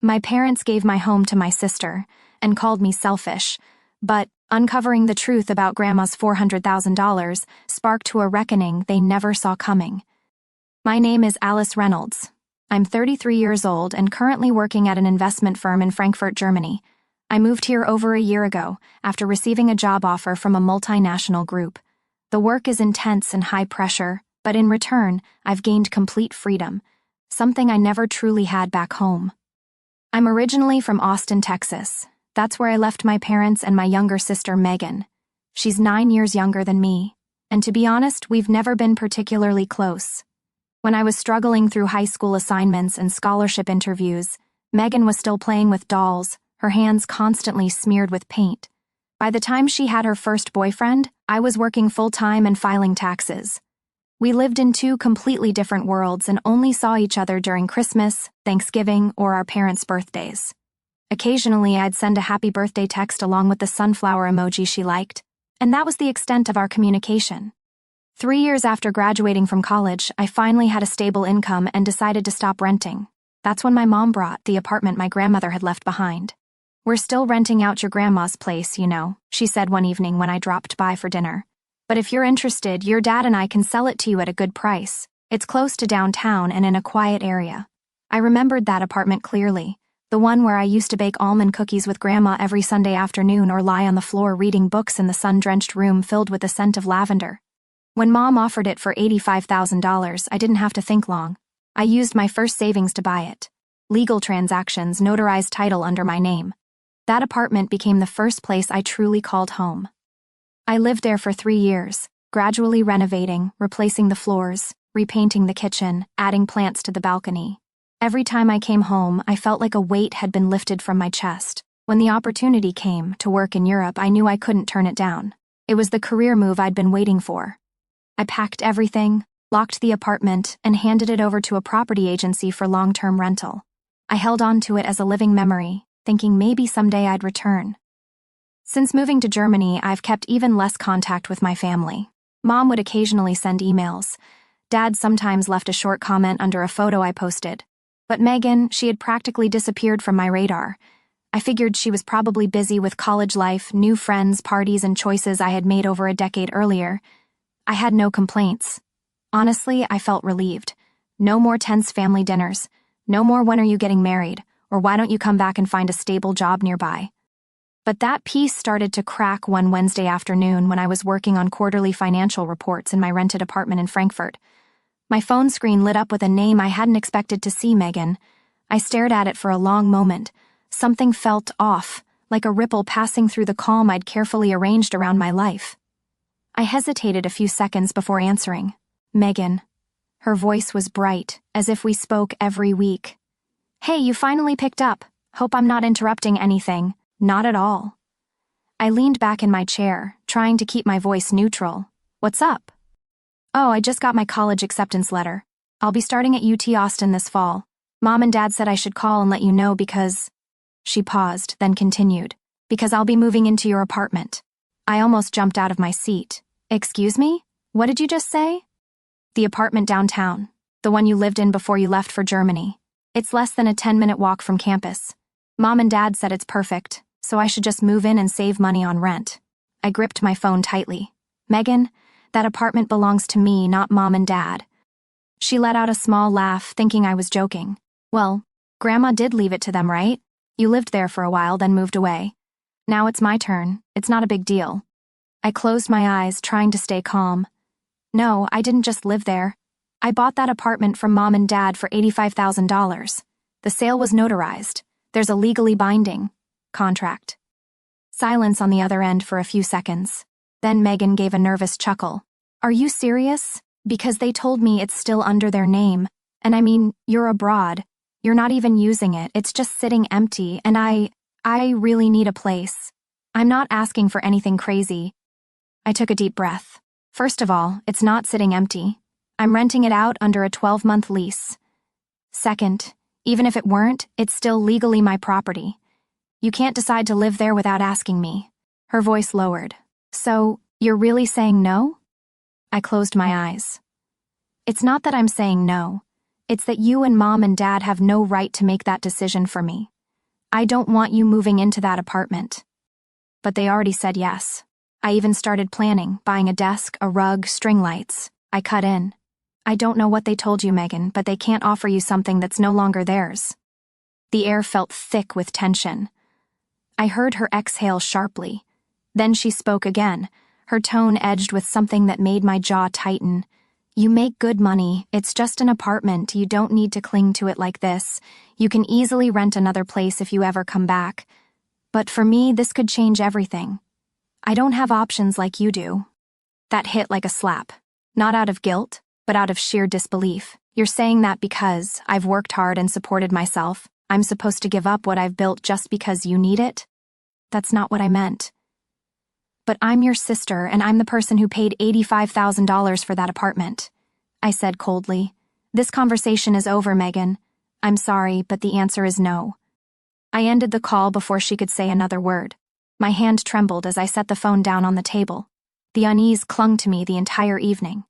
My parents gave my home to my sister and called me selfish, but uncovering the truth about Grandma's $400,000 sparked to a reckoning they never saw coming. My name is Alice Reynolds. I'm 33 years old and currently working at an investment firm in Frankfurt, Germany. I moved here over a year ago after receiving a job offer from a multinational group. The work is intense and high pressure, but in return, I've gained complete freedom, something I never truly had back home. I'm originally from Austin, Texas. That's where I left my parents and my younger sister, Megan. She's 9 years younger than me, and to be honest, we've never been particularly close. When I was struggling through high school assignments and scholarship interviews, Megan was still playing with dolls, her hands constantly smeared with paint. By the time she had her first boyfriend, I was working full-time and filing taxes. We lived in two completely different worlds and only saw each other during Christmas, Thanksgiving, or our parents' birthdays. Occasionally, I'd send a happy birthday text along with the sunflower emoji she liked, and that was the extent of our communication. 3 years after graduating from college, I finally had a stable income and decided to stop renting. That's when my mom brought the apartment my grandmother had left behind. "We're still renting out your grandma's place, you know," she said one evening when I dropped by for dinner. "But if you're interested, your dad and I can sell it to you at a good price. It's close to downtown and in a quiet area." I remembered that apartment clearly, the one where I used to bake almond cookies with Grandma every Sunday afternoon or lie on the floor reading books in the sun-drenched room filled with the scent of lavender. When Mom offered it for $85,000, I didn't have to think long. I used my first savings to buy it. Legal transactions, notarized title under my name. That apartment became the first place I truly called home. I lived there for 3 years, gradually renovating, replacing the floors, repainting the kitchen, adding plants to the balcony. Every time I came home, I felt like a weight had been lifted from my chest. When the opportunity came to work in Europe, I knew I couldn't turn it down. It was the career move I'd been waiting for. I packed everything, locked the apartment, and handed it over to a property agency for long-term rental. I held on to it as a living memory, thinking maybe someday I'd return. Since moving to Germany, I've kept even less contact with my family. Mom would occasionally send emails. Dad sometimes left a short comment under a photo I posted. But Megan, she had practically disappeared from my radar. I figured she was probably busy with college life, new friends, parties, and choices I had made over a decade earlier. I had no complaints. Honestly, I felt relieved. No more tense family dinners. No more "when are you getting married?" or "why don't you come back and find a stable job nearby?" But that peace started to crack one Wednesday afternoon when I was working on quarterly financial reports in my rented apartment in Frankfurt. My phone screen lit up with a name I hadn't expected to see, Megan. I stared at it for a long moment. Something felt off, like a ripple passing through the calm I'd carefully arranged around my life. I hesitated a few seconds before answering. "Megan." Her voice was bright, as if we spoke every week. "Hey, you finally picked up. Hope I'm not interrupting anything." "Not at all." I leaned back in my chair, trying to keep my voice neutral. "What's up?" "Oh, I just got my college acceptance letter. I'll be starting at UT Austin this fall. Mom and Dad said I should call and let you know because..." She paused, then continued. "Because I'll be moving into your apartment." I almost jumped out of my seat. "Excuse me? What did you just say?" "The apartment downtown. The one you lived in before you left for Germany. It's less than a 10-minute walk from campus. Mom and Dad said it's perfect, so I should just move in and save money on rent." I gripped my phone tightly. "Megan, that apartment belongs to me, not Mom and Dad." She let out a small laugh, thinking I was joking. "Well, Grandma did leave it to them, right? You lived there for a while, then moved away. Now it's my turn. It's not a big deal." I closed my eyes, trying to stay calm. "No, I didn't just live there. I bought that apartment from Mom and Dad for $85,000. The sale was notarized. There's a legally binding contract." Silence on the other end for a few seconds. Then Megan gave a nervous chuckle. "Are you serious? Because they told me it's still under their name. And I mean, you're abroad. You're not even using it. It's just sitting empty, and I really need a place. I'm not asking for anything crazy." I took a deep breath. "First of all, it's not sitting empty. I'm renting it out under a 12-month lease. Second, even if it weren't, it's still legally my property. You can't decide to live there without asking me." Her voice lowered. "So, you're really saying no?" I closed my eyes. "It's not that I'm saying no. It's that you and Mom and Dad have no right to make that decision for me. I don't want you moving into that apartment. But they already said yes. I even started planning, buying a desk, a rug, string lights. I cut in. I don't know what they told you, Megan, but they can't offer you something that's no longer theirs. The air felt thick with tension. I heard her exhale sharply. Then she spoke again, her tone edged with something that made my jaw tighten. You make good money. It's just an apartment. You don't need to cling to it like this. You can easily rent another place if you ever come back. But for me, this could change everything. I don't have options like you do. That hit like a slap. Not out of guilt, but out of sheer disbelief. You're saying that because I've worked hard and supported myself, I'm supposed to give up what I've built just because you need it? That's not what I meant. But I'm your sister, and I'm the person who paid $85,000 for that apartment. I said coldly. This conversation is over, Megan. I'm sorry, but the answer is no. I ended the call before she could say another word. My hand trembled as I set the phone down on the table. The unease clung to me the entire evening.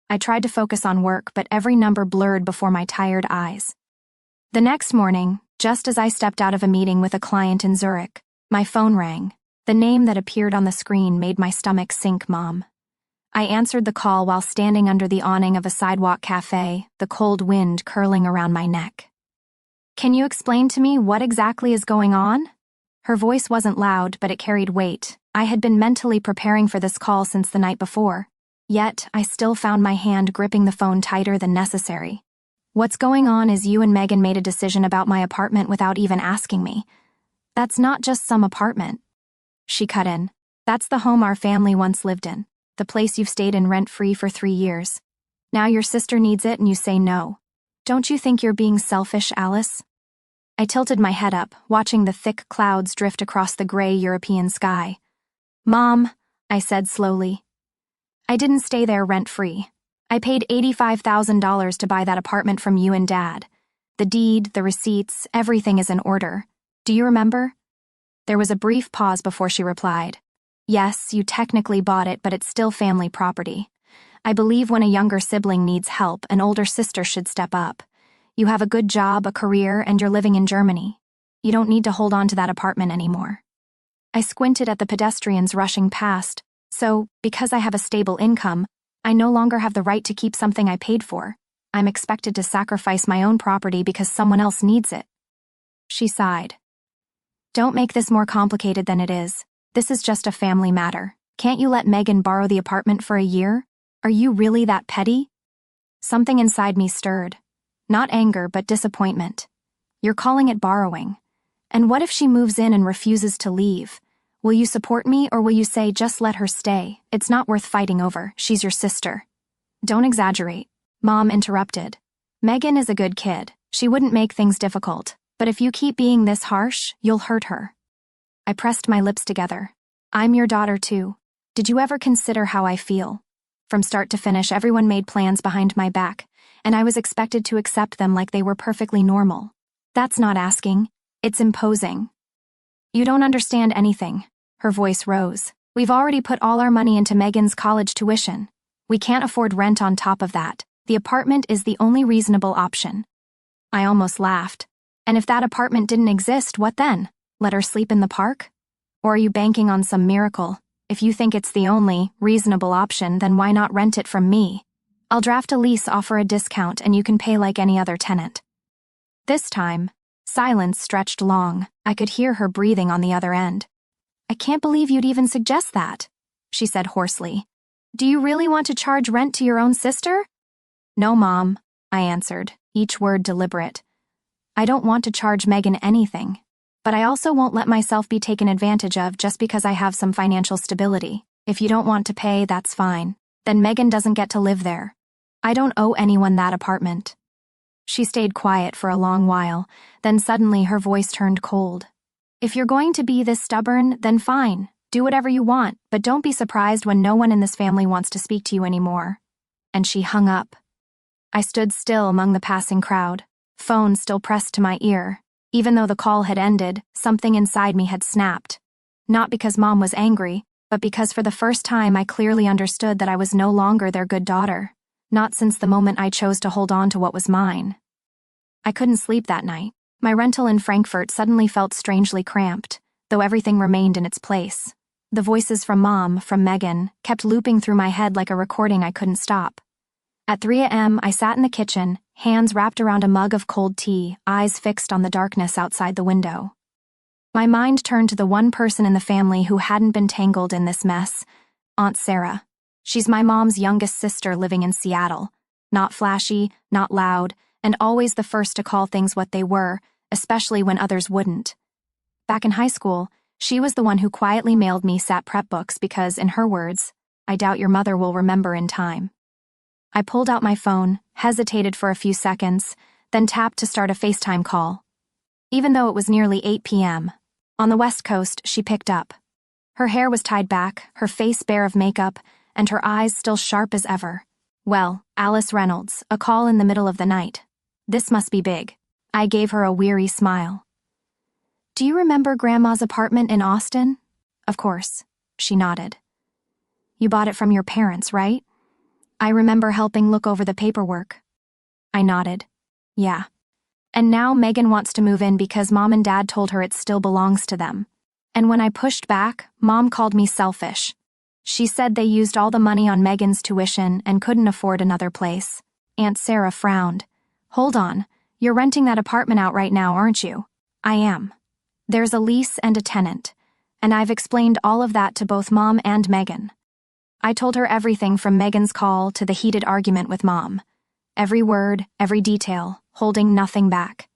I tried to focus on work, but every number blurred before my tired eyes. The next morning, just as I stepped out of a meeting with a client in Zurich, my phone rang. The name that appeared on the screen made my stomach sink, Mom. I answered the call while standing under the awning of a sidewalk cafe, the cold wind curling around my neck. Can you explain to me what exactly is going on? Her voice wasn't loud, but it carried weight. I had been mentally preparing for this call since the night before. Yet, I still found my hand gripping the phone tighter than necessary. What's going on is you and Megan made a decision about my apartment without even asking me. That's not just some apartment. She cut in. That's the home our family once lived in. The place you've stayed in rent-free for 3 years. Now your sister needs it and you say no. Don't you think you're being selfish, Alice? I tilted my head up, watching the thick clouds drift across the gray European sky. Mom, I said slowly. I didn't stay there rent-free. I paid $85,000 to buy that apartment from you and Dad. The deed, the receipts, everything is in order. Do you remember? There was a brief pause before she replied. Yes, you technically bought it, but it's still family property. I believe when a younger sibling needs help, an older sister should step up. You have a good job, a career, and you're living in Germany. You don't need to hold on to that apartment anymore. I squinted at the pedestrians rushing past, so, because I have a stable income, I no longer have the right to keep something I paid for. I'm expected to sacrifice my own property because someone else needs it. She sighed. Don't make this more complicated than it is. This is just a family matter. Can't you let Megan borrow the apartment for a year? Are you really that petty? Something inside me stirred. Not anger, but disappointment. You're calling it borrowing. And what if she moves in and refuses to leave? Will you support me, or will you say just let her stay? It's not worth fighting over. She's your sister. Don't exaggerate. Mom interrupted. Megan is a good kid. She wouldn't make things difficult. But if you keep being this harsh, you'll hurt her. I pressed my lips together. I'm your daughter too. Did you ever consider how I feel? From start to finish, everyone made plans behind my back, and I was expected to accept them like they were perfectly normal. That's not asking. It's imposing. You don't understand anything. Her voice rose. We've already put all our money into Megan's college tuition. We can't afford rent on top of that. The apartment is the only reasonable option. I almost laughed. And if that apartment didn't exist, what then? Let her sleep in the park? Or are you banking on some miracle? If you think it's the only reasonable option, then why not rent it from me? I'll draft a lease, offer a discount, and you can pay like any other tenant. This time, silence stretched long. I could hear her breathing on the other end. I can't believe you'd even suggest that, she said hoarsely. Do you really want to charge rent to your own sister? No, Mom, I answered, each word deliberate. I don't want to charge Megan anything, but I also won't let myself be taken advantage of just because I have some financial stability. If you don't want to pay, that's fine. Then Megan doesn't get to live there. I don't owe anyone that apartment. She stayed quiet for a long while, then suddenly her voice turned cold. If you're going to be this stubborn, then fine. Do whatever you want, but don't be surprised when no one in this family wants to speak to you anymore. And she hung up. I stood still among the passing crowd, phone still pressed to my ear. Even though the call had ended, something inside me had snapped. Not because Mom was angry, but because for the first time I clearly understood that I was no longer their good daughter. Not since the moment I chose to hold on to what was mine. I couldn't sleep that night. My rental in Frankfurt suddenly felt strangely cramped, though everything remained in its place. The voices from Mom, from Megan, kept looping through my head like a recording I couldn't stop. At 3 a.m., I sat in the kitchen, hands wrapped around a mug of cold tea, eyes fixed on the darkness outside the window. My mind turned to the one person in the family who hadn't been tangled in this mess, Aunt Sarah. She's my mom's youngest sister living in Seattle. Not flashy, not loud, and always the first to call things what they were, especially when others wouldn't. Back in high school, she was the one who quietly mailed me SAT prep books because, in her words, I doubt your mother will remember in time. I pulled out my phone, hesitated for a few seconds, then tapped to start a FaceTime call. Even though it was nearly 8 p.m., on the West Coast, she picked up. Her hair was tied back, her face bare of makeup, and her eyes still sharp as ever. Well, Alice Reynolds, a call in the middle of the night. This must be big. I gave her a weary smile. Do you remember Grandma's apartment in Austin? Of course. She nodded. You bought it from your parents, right? I remember helping look over the paperwork. I nodded. Yeah. And now Megan wants to move in because Mom and Dad told her it still belongs to them. And when I pushed back, Mom called me selfish. She said they used all the money on Megan's tuition and couldn't afford another place. Aunt Sarah frowned. Hold on, you're renting that apartment out right now, aren't you? I am. There's a lease and a tenant, and I've explained all of that to both Mom and Megan. I told her everything from Megan's call to the heated argument with Mom. Every word, every detail, holding nothing back.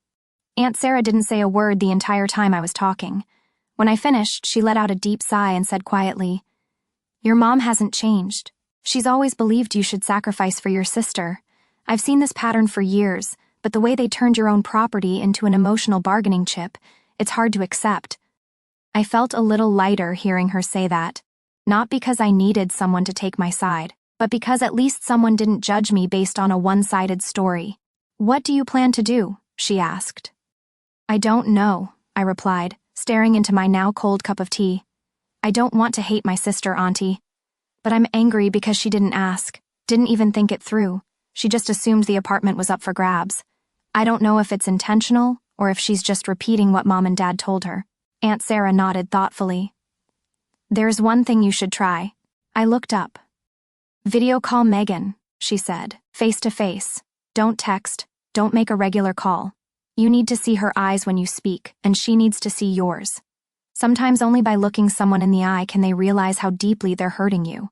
Aunt Sarah didn't say a word the entire time I was talking. When I finished, she let out a deep sigh and said quietly, Your mom hasn't changed. She's always believed you should sacrifice for your sister. I've seen this pattern for years, but the way they turned your own property into an emotional bargaining chip, it's hard to accept. I felt a little lighter hearing her say that, not because I needed someone to take my side, but because at least someone didn't judge me based on a one-sided story. What do you plan to do? She asked. I don't know, I replied, staring into my now cold cup of tea. I don't want to hate my sister, Auntie. But I'm angry because she didn't ask, didn't even think it through. She just assumed the apartment was up for grabs. I don't know if it's intentional or if she's just repeating what Mom and Dad told her. Aunt Sarah nodded thoughtfully. There's one thing you should try. I looked up. Video call Megan, she said, face to face. Don't text, don't make a regular call. You need to see her eyes when you speak, and she needs to see yours. Sometimes only by looking someone in the eye can they realize how deeply they're hurting you.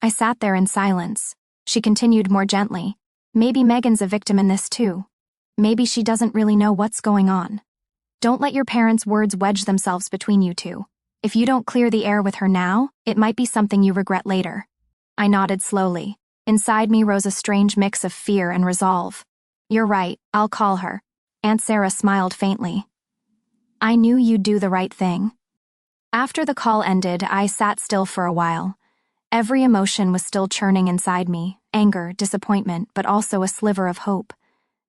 I sat there in silence. She continued more gently. Maybe Megan's a victim in this too. Maybe she doesn't really know what's going on. Don't let your parents' words wedge themselves between you two. If you don't clear the air with her now, it might be something you regret later. I nodded slowly. Inside me rose a strange mix of fear and resolve. You're right, I'll call her. Aunt Sarah smiled faintly. I knew you'd do the right thing. After the call ended, I sat still for a while. Every emotion was still churning inside me, anger, disappointment, but also a sliver of hope.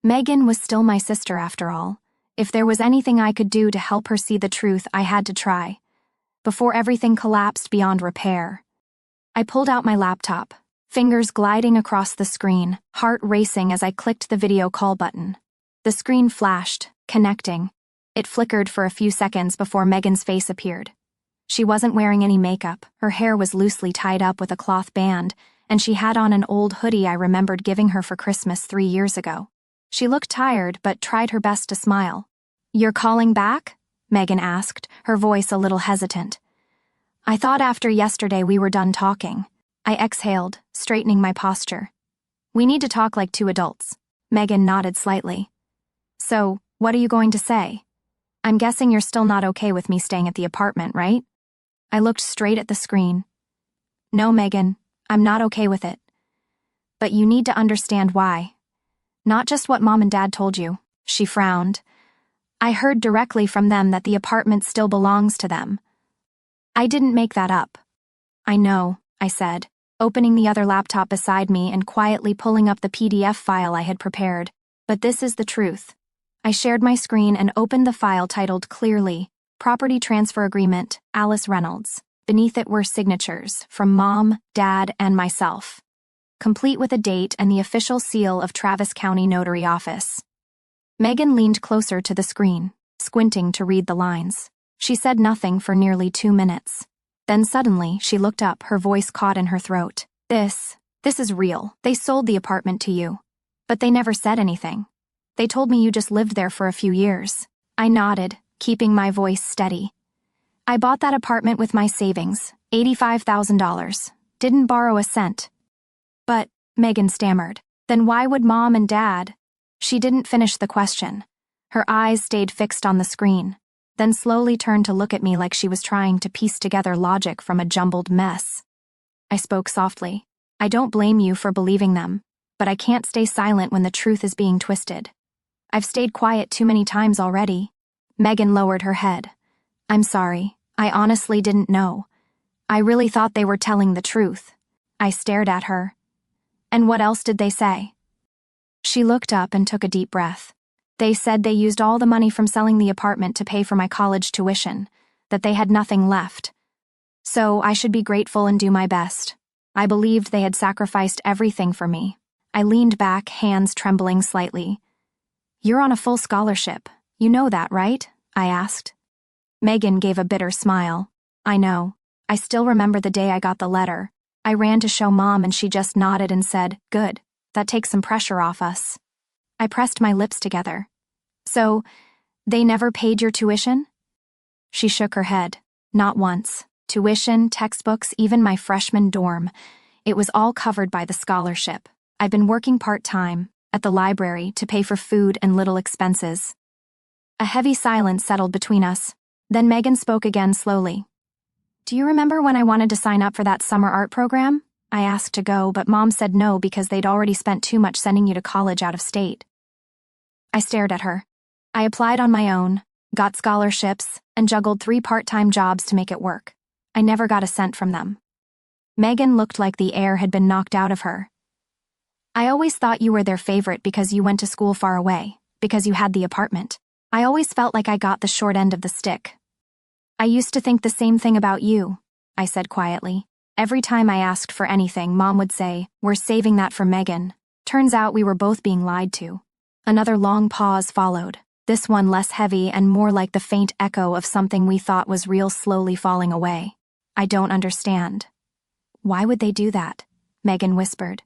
Megan was still my sister after all. If there was anything I could do to help her see the truth, I had to try. Before everything collapsed beyond repair. I pulled out my laptop, fingers gliding across the screen, heart racing as I clicked the video call button. The screen flashed, connecting. It flickered for a few seconds before Megan's face appeared. She wasn't wearing any makeup, her hair was loosely tied up with a cloth band, and she had on an old hoodie I remembered giving her for Christmas 3 years ago. She looked tired, but tried her best to smile. You're calling back? Megan asked, her voice a little hesitant. I thought after yesterday we were done talking. I exhaled, straightening my posture. We need to talk like two adults. Megan nodded slightly. So, what are you going to say? I'm guessing you're still not okay with me staying at the apartment, right? I looked straight at the screen. No, Megan, I'm not okay with it. But you need to understand why. Not just what Mom and Dad told you. She frowned. I heard directly from them that the apartment still belongs to them. I didn't make that up. I know, I said, opening the other laptop beside me and quietly pulling up the PDF file I had prepared. But this is the truth. I shared my screen and opened the file titled clearly, Property Transfer Agreement, Alice Reynolds. Beneath it were signatures from Mom, Dad, and myself, complete with a date and the official seal of Travis County Notary Office. Megan leaned closer to the screen, squinting to read the lines. She said nothing for nearly 2 minutes. Then suddenly, she looked up, her voice caught in her throat. This is real. They sold the apartment to you. But they never said anything. They told me you just lived there for a few years. I nodded, keeping my voice steady. I bought that apartment with my savings, $85,000. Didn't borrow a cent. But, Megan stammered, then why would Mom and Dad? She didn't finish the question. Her eyes stayed fixed on the screen, then slowly turned to look at me like she was trying to piece together logic from a jumbled mess. I spoke softly. I don't blame you for believing them, but I can't stay silent when the truth is being twisted. I've stayed quiet too many times already. Megan lowered her head. I'm sorry. I honestly didn't know. I really thought they were telling the truth. I stared at her. And what else did they say? She looked up and took a deep breath. They said they used all the money from selling the apartment to pay for my college tuition, that they had nothing left. So I should be grateful and do my best. I believed they had sacrificed everything for me. I leaned back, hands trembling slightly. You're on a full scholarship. You know that, right? I asked. Megan gave a bitter smile. I know. I still remember the day I got the letter. I ran to show Mom and she just nodded and said, good, that takes some pressure off us. I pressed my lips together. So, they never paid your tuition? She shook her head. Not once. Tuition, textbooks, even my freshman dorm. It was all covered by the scholarship. I've been working part-time at the library to pay for food and little expenses. A heavy silence settled between us. Then Megan spoke again slowly. Do you remember when I wanted to sign up for that summer art program? I asked to go, but Mom said no because they'd already spent too much sending you to college out of state. I stared at her. I applied on my own, got scholarships, and juggled 3 part-time jobs to make it work. I never got a cent from them. Megan looked like the air had been knocked out of her. I always thought you were their favorite because you went to school far away, because you had the apartment. I always felt like I got the short end of the stick. I used to think the same thing about you, I said quietly. Every time I asked for anything, Mom would say, we're saving that for Megan. Turns out we were both being lied to. Another long pause followed, this one less heavy and more like the faint echo of something we thought was real slowly falling away. I don't understand. Why would they do that? Megan whispered.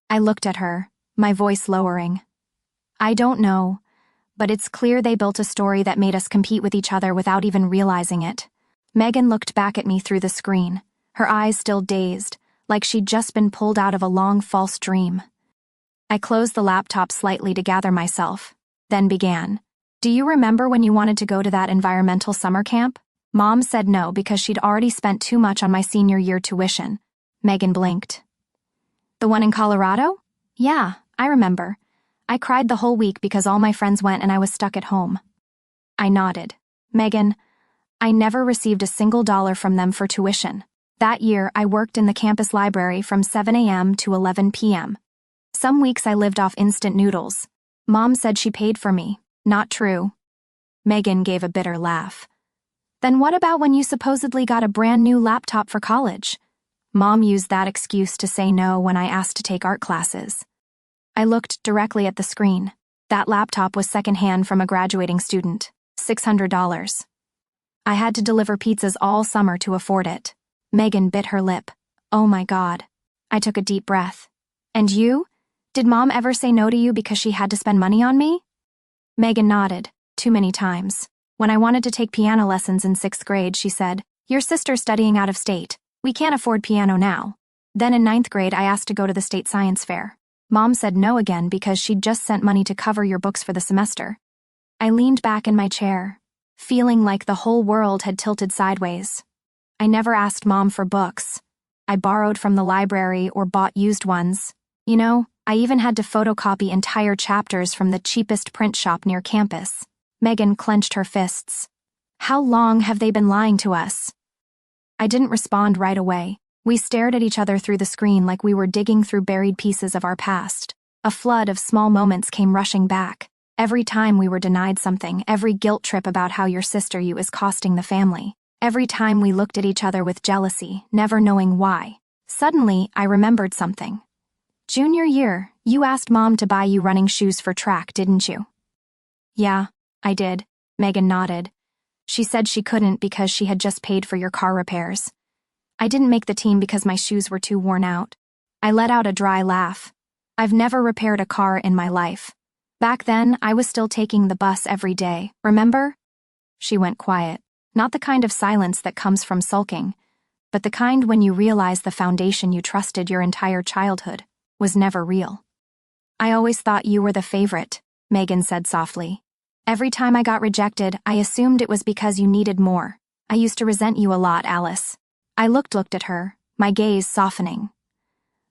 I looked at her, my voice lowering. I don't know, but it's clear they built a story that made us compete with each other without even realizing it. Megan looked back at me through the screen, her eyes still dazed, like she'd just been pulled out of a long false dream. I closed the laptop slightly to gather myself, then began. Do you remember when you wanted to go to that environmental summer camp? Mom said no because she'd already spent too much on my senior year tuition. Megan blinked. The one in Colorado? Yeah, I remember. I cried the whole week because all my friends went and I was stuck at home. I nodded. Megan, I never received a single dollar from them for tuition. That year, I worked in the campus library from 7 a.m. to 11 p.m. Some weeks I lived off instant noodles. Mom said she paid for me. Not true. Megan gave a bitter laugh. Then what about when you supposedly got a brand new laptop for college? Mom used that excuse to say no when I asked to take art classes. I looked directly at the screen. That laptop was secondhand from a graduating student. $600. I had to deliver pizzas all summer to afford it. Megan bit her lip. Oh my God. I took a deep breath. And you? Did Mom ever say no to you because she had to spend money on me? Megan nodded. Too many times. When I wanted to take piano lessons in 6th grade, she said, your sister's studying out of state. We can't afford piano now. Then in 9th grade, I asked to go to the state science fair. Mom said no again because she'd just sent money to cover your books for the semester. I leaned back in my chair, feeling like the whole world had tilted sideways. I never asked Mom for books. I borrowed from the library or bought used ones. You know, I even had to photocopy entire chapters from the cheapest print shop near campus. Megan clenched her fists. How long have they been lying to us? I didn't respond right away. We stared at each other through the screen like we were digging through buried pieces of our past. A flood of small moments came rushing back. Every time we were denied something, every guilt trip about how your sister you is costing the family. Every time we looked at each other with jealousy, never knowing why. Suddenly, I remembered something. Junior year, you asked Mom to buy you running shoes for track, didn't you? Yeah, I did. Megan nodded. She said she couldn't because she had just paid for your car repairs. I didn't make the team because my shoes were too worn out. I let out a dry laugh. I've never repaired a car in my life. Back then, I was still taking the bus every day, remember? She went quiet. Not the kind of silence that comes from sulking, but the kind when you realize the foundation you trusted your entire childhood was never real. I always thought you were the favorite, Megan said softly. Every time I got rejected, I assumed it was because you needed more. I used to resent you a lot, Alice. I looked at her, my gaze softening.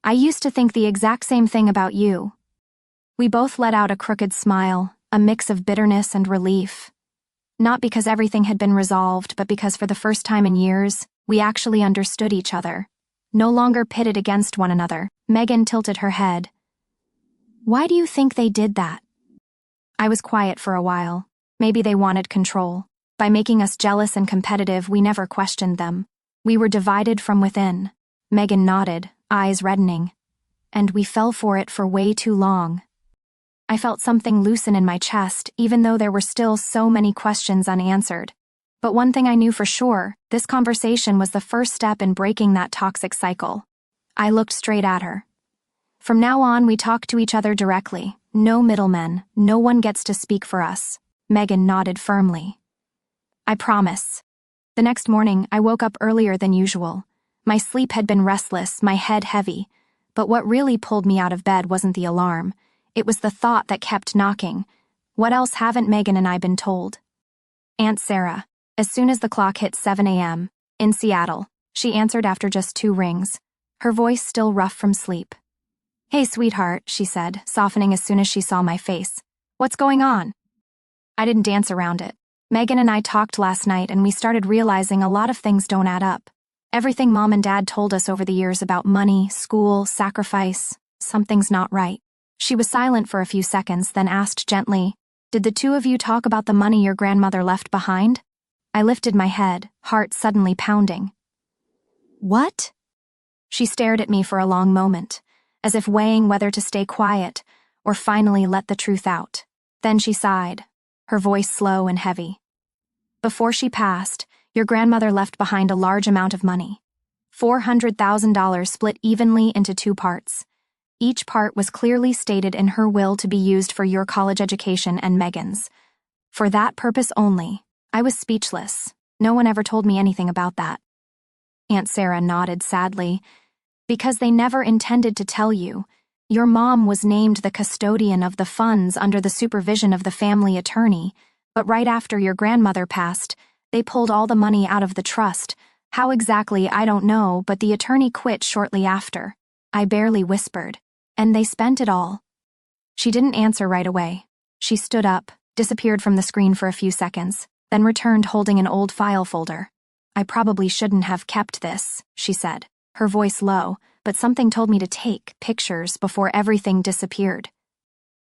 I used to think the exact same thing about you. We both let out a crooked smile, a mix of bitterness and relief. Not because everything had been resolved, but because for the first time in years, we actually understood each other. No longer pitted against one another. Megan tilted her head. Why do you think they did that? I was quiet for a while. Maybe they wanted control. By making us jealous and competitive, we never questioned them. We were divided from within. Megan nodded, eyes reddening. And we fell for it for way too long. I felt something loosen in my chest, even though there were still so many questions unanswered. But one thing I knew for sure, this conversation was the first step in breaking that toxic cycle. I looked straight at her. From now on, we talk to each other directly. No middlemen, no one gets to speak for us. Megan nodded firmly. I promise. The next morning, I woke up earlier than usual. My sleep had been restless, my head heavy. But what really pulled me out of bed wasn't the alarm. It was the thought that kept knocking. What else haven't Megan and I been told? Aunt Sarah. As soon as the clock hit 7 a.m., in Seattle, she answered after just 2 rings, her voice still rough from sleep. Hey, sweetheart, she said, softening as soon as she saw my face. What's going on? I didn't dance around it. Megan and I talked last night and we started realizing a lot of things don't add up. Everything Mom and Dad told us over the years about money, school, sacrifice, something's not right. She was silent for a few seconds, then asked gently, Did the two of you talk about the money your grandmother left behind? I lifted my head, heart suddenly pounding. What? She stared at me for a long moment, as if weighing whether to stay quiet or finally let the truth out. Then she sighed, her voice slow and heavy. Before she passed, your grandmother left behind a large amount of money. $400,000 split evenly into 2 parts. Each part was clearly stated in her will to be used for your college education and Megan's. For that purpose only. I was speechless. No one ever told me anything about that. Aunt Sarah nodded sadly. Because they never intended to tell you. Your mom was named the custodian of the funds under the supervision of the family attorney, but right after your grandmother passed, they pulled all the money out of the trust. How exactly, I don't know, but the attorney quit shortly after. I barely whispered. And they spent it all. She didn't answer right away. She stood up, disappeared from the screen for a few seconds, then returned holding an old file folder. I probably shouldn't have kept this, she said, her voice low, but something told me to take pictures before everything disappeared.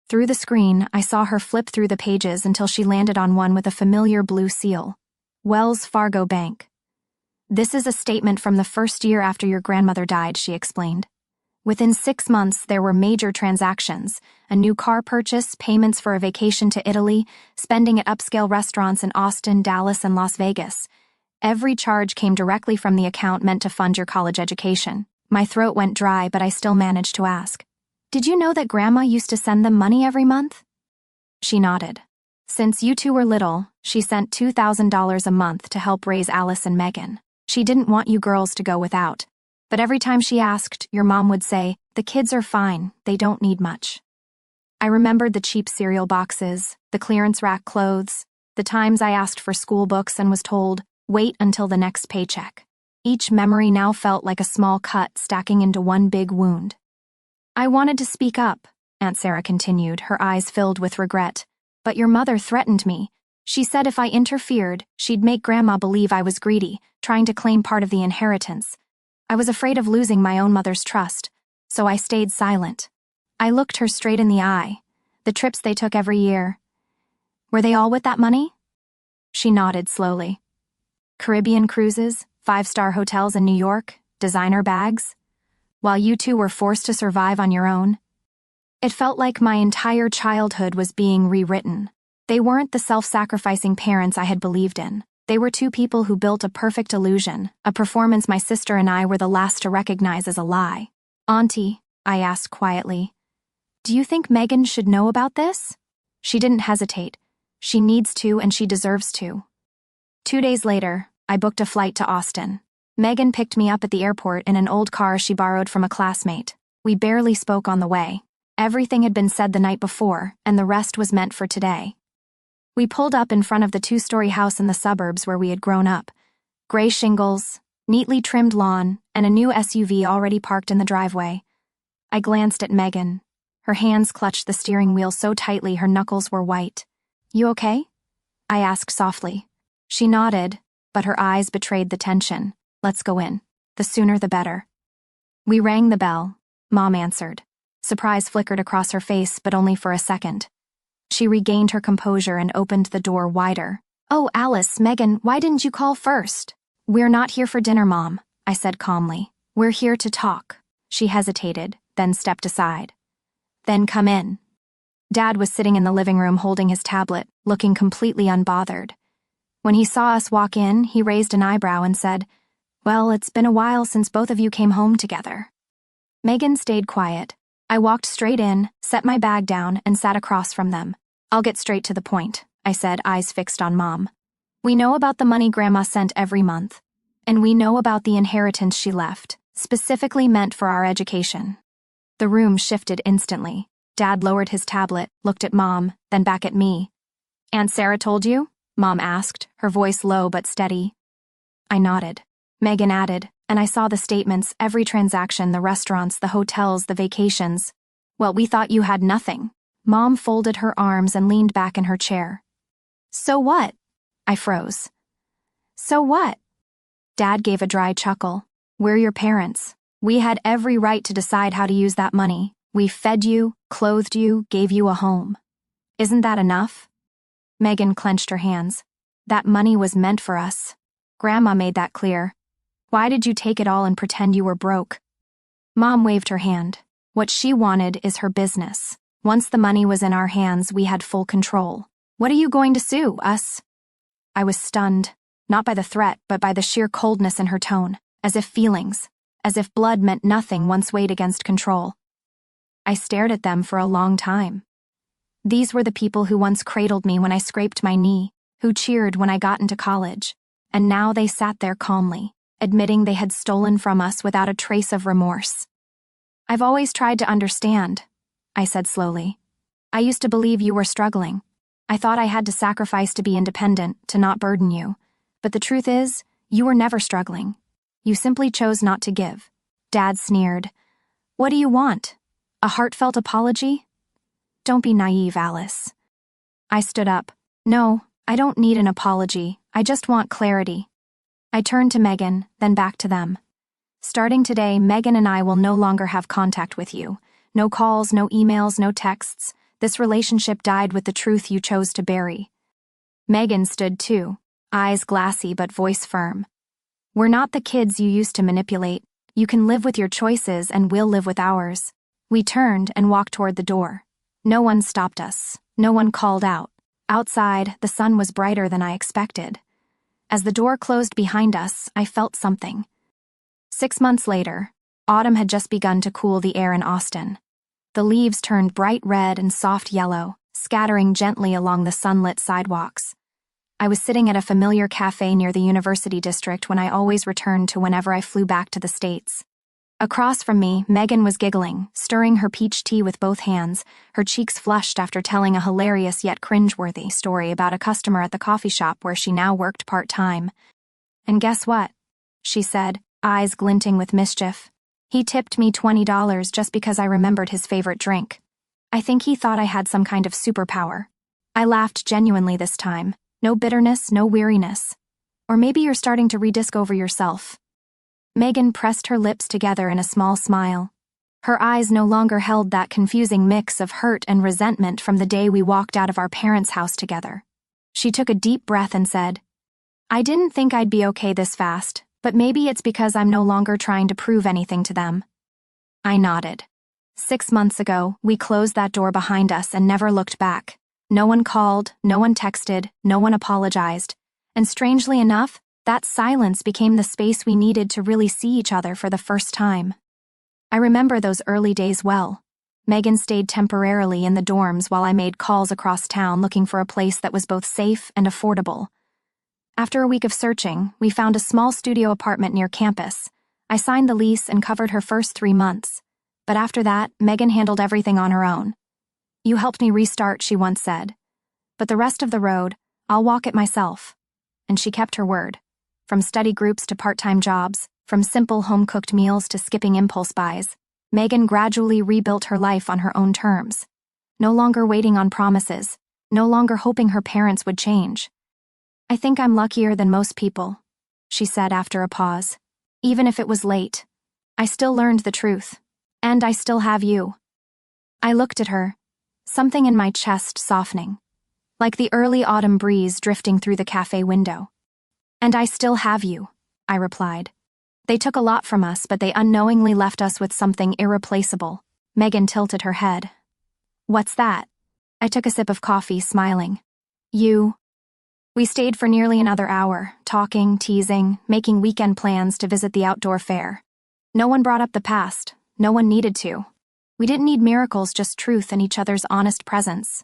Through the screen, I saw her flip through the pages until she landed on one with a familiar blue seal. Wells Fargo Bank. This is a statement from the first year after your grandmother died, she explained. Within 6 months, there were major transactions, a new car purchase, payments for a vacation to Italy, spending at upscale restaurants in Austin, Dallas, and Las Vegas. Every charge came directly from the account meant to fund your college education. My throat went dry, but I still managed to ask. Did you know that Grandma used to send them money every month? She nodded. Since you two were little, she sent $2,000 a month to help raise Alice and Megan. She didn't want you girls to go without. But every time she asked, your mom would say, the kids are fine, they don't need much. I remembered the cheap cereal boxes, the clearance rack clothes, the times I asked for school books and was told, wait until the next paycheck. Each memory now felt like a small cut stacking into one big wound. I wanted to speak up, Aunt Sarah continued, her eyes filled with regret. But your mother threatened me. She said if I interfered, she'd make Grandma believe I was greedy, trying to claim part of the inheritance. I was afraid of losing my own mother's trust, so I stayed silent. I looked her straight in the eye. The trips they took every year. Were they all with that money? She nodded slowly. Caribbean cruises, 5-star hotels in New York, designer bags. While you two were forced to survive on your own. It felt like my entire childhood was being rewritten. They weren't the self-sacrificing parents I had believed in. They were two people who built a perfect illusion, a performance my sister and I were the last to recognize as a lie. "Auntie," I asked quietly, "do you think Megan should know about this?" She didn't hesitate. She needs to and she deserves to. 2 days later, I booked a flight to Austin. Megan picked me up at the airport in an old car she borrowed from a classmate. We barely spoke on the way. Everything had been said the night before, and the rest was meant for today. We pulled up in front of the 2-story house in the suburbs where we had grown up. Gray shingles, neatly trimmed lawn, and a new SUV already parked in the driveway. I glanced at Megan. Her hands clutched the steering wheel so tightly her knuckles were white. "You okay?" I asked softly. She nodded, but her eyes betrayed the tension. "Let's go in. The sooner the better." We rang the bell. Mom answered. Surprise flickered across her face, but only for a second. She regained her composure and opened the door wider. "Oh, Alice, Megan, why didn't you call first?" "We're not here for dinner, Mom," I said calmly. "We're here to talk." She hesitated, then stepped aside. "Then come in." Dad was sitting in the living room holding his tablet, looking completely unbothered. When he saw us walk in, he raised an eyebrow and said, "Well, it's been a while since both of you came home together." Megan stayed quiet. I walked straight in, set my bag down, and sat across from them. "I'll get straight to the point," I said, eyes fixed on Mom. "We know about the money Grandma sent every month. And we know about the inheritance she left, specifically meant for our education." The room shifted instantly. Dad lowered his tablet, looked at Mom, then back at me. "Aunt Sarah told you?" Mom asked, her voice low but steady. I nodded. Megan added, and I saw the statements, every transaction, the restaurants, the hotels, the vacations. "Well, we thought you had nothing." Mom folded her arms and leaned back in her chair. "So what?" I froze. "So what?" Dad gave a dry chuckle. "We're your parents. We had every right to decide how to use that money. We fed you, clothed you, gave you a home. Isn't that enough?" Megan clenched her hands. "That money was meant for us. Grandma made that clear. Why did you take it all and pretend you were broke?" Mom waved her hand. "What she wanted is her business. Once the money was in our hands, we had full control. What are you going to sue, us?" I was stunned, not by the threat, but by the sheer coldness in her tone, as if blood meant nothing once weighed against control. I stared at them for a long time. These were the people who once cradled me when I scraped my knee, who cheered when I got into college, and now they sat there calmly, admitting they had stolen from us without a trace of remorse. "I've always tried to understand," I said slowly. "I used to believe you were struggling. I thought I had to sacrifice to be independent, to not burden you. But the truth is, you were never struggling. You simply chose not to give." Dad sneered. "What do you want? A heartfelt apology?" "Don't be naive, Alice." I stood up. "No, I don't need an apology. I just want clarity." I turned to Megan, then back to them. "Starting today, Megan and I will no longer have contact with you. No calls, no emails, no texts. This relationship died with the truth you chose to bury." Megan stood too, eyes glassy but voice firm. "We're not the kids you used to manipulate. You can live with your choices and we'll live with ours." We turned and walked toward the door. No one stopped us. No one called out. Outside, the sun was brighter than I expected. As the door closed behind us, I felt something. 6 months later, autumn had just begun to cool the air in Austin. The leaves turned bright red and soft yellow, scattering gently along the sunlit sidewalks. I was sitting at a familiar cafe near the University District when I always returned to whenever I flew back to the States. Across from me, Megan was giggling, stirring her peach tea with both hands, her cheeks flushed after telling a hilarious yet cringeworthy story about a customer at the coffee shop where she now worked part-time. "And guess what?" she said, eyes glinting with mischief. "He tipped me $20 just because I remembered his favorite drink. I think he thought I had some kind of superpower." I laughed genuinely this time. No bitterness, no weariness. "Or maybe you're starting to redisc over yourself." Megan pressed her lips together in a small smile. Her eyes no longer held that confusing mix of hurt and resentment from the day we walked out of our parents' house together. She took a deep breath and said, "I didn't think I'd be okay this fast, but maybe it's because I'm no longer trying to prove anything to them." I nodded. 6 months ago, we closed that door behind us and never looked back. No one called, no one texted, no one apologized. And strangely enough, that silence became the space we needed to really see each other for the first time. I remember those early days well. Megan stayed temporarily in the dorms while I made calls across town looking for a place that was both safe and affordable. After a week of searching, we found a small studio apartment near campus. I signed the lease and covered her first 3 months. But after that, Megan handled everything on her own. "You helped me restart," she once said. "But the rest of the road, I'll walk it myself." And she kept her word. From study groups to part-time jobs, from simple home-cooked meals to skipping impulse buys, Megan gradually rebuilt her life on her own terms. No longer waiting on promises, no longer hoping her parents would change. "I think I'm luckier than most people," she said after a pause. "Even if it was late, I still learned the truth. And I still have you." I looked at her, something in my chest softening, like the early autumn breeze drifting through the cafe window. "And I still have you," I replied. "They took a lot from us, but they unknowingly left us with something irreplaceable." Megan tilted her head. "What's that?" I took a sip of coffee, smiling. "You." We stayed for nearly another hour, talking, teasing, making weekend plans to visit the outdoor fair. No one brought up the past. No one needed to. We didn't need miracles, just truth and each other's honest presence.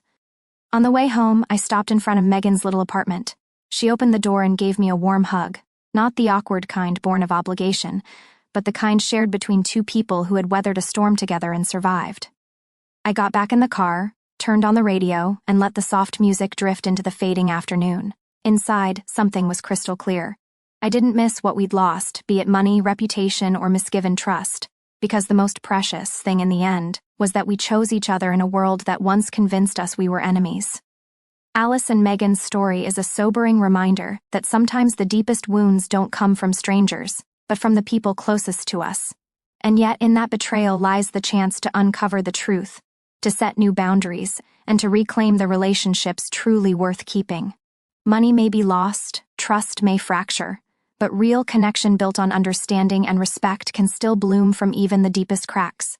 On the way home, I stopped in front of Megan's little apartment. She opened the door and gave me a warm hug, not the awkward kind born of obligation, but the kind shared between two people who had weathered a storm together and survived. I got back in the car, turned on the radio, and let the soft music drift into the fading afternoon. Inside, something was crystal clear. I didn't miss what we'd lost, be it money, reputation, or misgiven trust, because the most precious thing in the end was that we chose each other in a world that once convinced us we were enemies. Alice and Megan's story is a sobering reminder that sometimes the deepest wounds don't come from strangers, but from the people closest to us. And yet in that betrayal lies the chance to uncover the truth, to set new boundaries, and to reclaim the relationships truly worth keeping. Money may be lost, trust may fracture, but real connection built on understanding and respect can still bloom from even the deepest cracks.